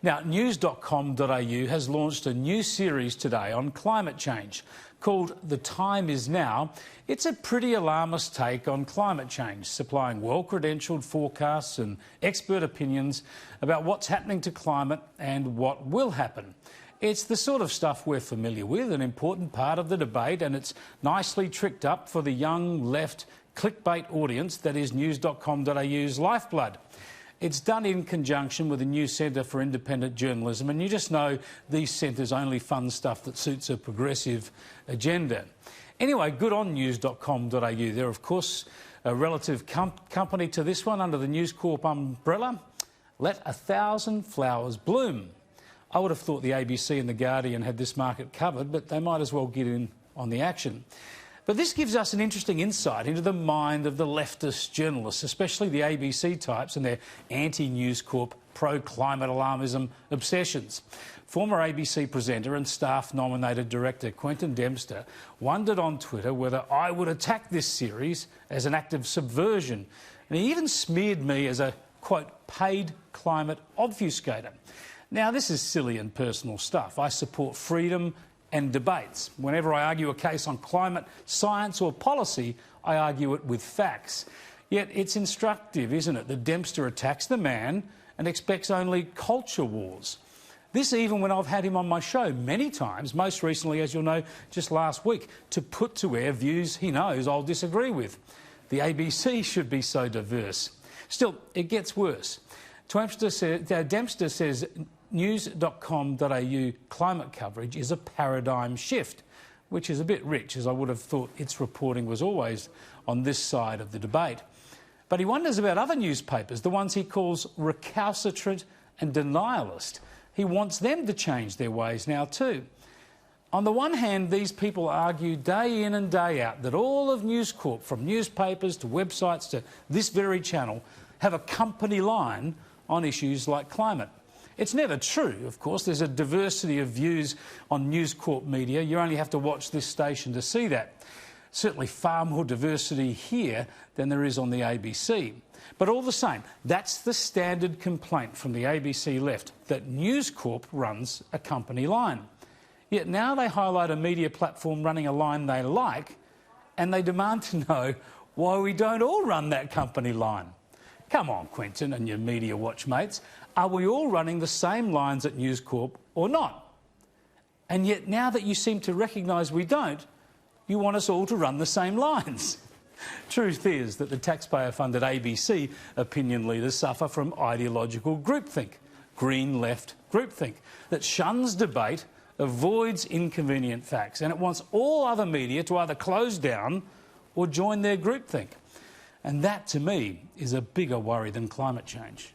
Now, news.com.au has launched a new series today on climate change called The Time Is Now. It's a pretty alarmist take on climate change, supplying well-credentialled forecasts and expert opinions about what's happening to climate and what will happen. It's the sort of stuff we're familiar with, an important part of the debate, and it's nicely tricked up for the young left clickbait audience that is news.com.au's lifeblood. It's done in conjunction with the new Centre for Independent Journalism, and you just know these centres only fund stuff that suits a progressive agenda. Anyway, good on news.com.au. They're, of course, a relative company to this one under the News Corp umbrella. Let 1,000 flowers bloom. I would have thought the ABC and the Guardian had this market covered, but they might as well get in on the action. But this gives us an interesting insight into the mind of the leftist journalists, especially the ABC types and their anti-News Corp, pro-climate alarmism obsessions. Former ABC presenter and staff-nominated director Quentin Dempster wondered on Twitter whether I would attack this series as an act of subversion. And he even smeared me as a, quote, paid climate obfuscator. Now, this is silly and personal stuff. I support freedom and debates. Whenever I argue a case on climate, science or policy, I argue it with facts. Yet it's instructive, isn't it, that Dempster attacks the man and expects only culture wars. This even when I've had him on my show many times, most recently, as you'll know, just last week, to put to air views he knows I'll disagree with. The ABC should be so diverse. Still, it gets worse. Dempster says news.com.au climate coverage is a paradigm shift, which is a bit rich, as I would have thought its reporting was always on this side of the debate. But he wonders about other newspapers, the ones he calls recalcitrant and denialist. He wants them to change their ways now too. On the one hand, these people argue day in and day out that all of News Corp, from newspapers to websites to this very channel, have a company line on issues like climate. It's never true, of course. There's a diversity of views on News Corp media. You only have to watch this station to see that. Certainly far more diversity here than there is on the ABC. But all the same, that's the standard complaint from the ABC left, that News Corp runs a company line. Yet now they highlight a media platform running a line they like, and they demand to know why we don't all run that company line. Come on, Quentin and your Media Watch mates. Are we all running the same lines at News Corp or not? And yet now that you seem to recognise we don't, you want us all to run the same lines. Truth is that the taxpayer-funded ABC opinion leaders suffer from ideological groupthink, green left groupthink, that shuns debate, avoids inconvenient facts, and it wants all other media to either close down or join their groupthink. And that, to me, is a bigger worry than climate change.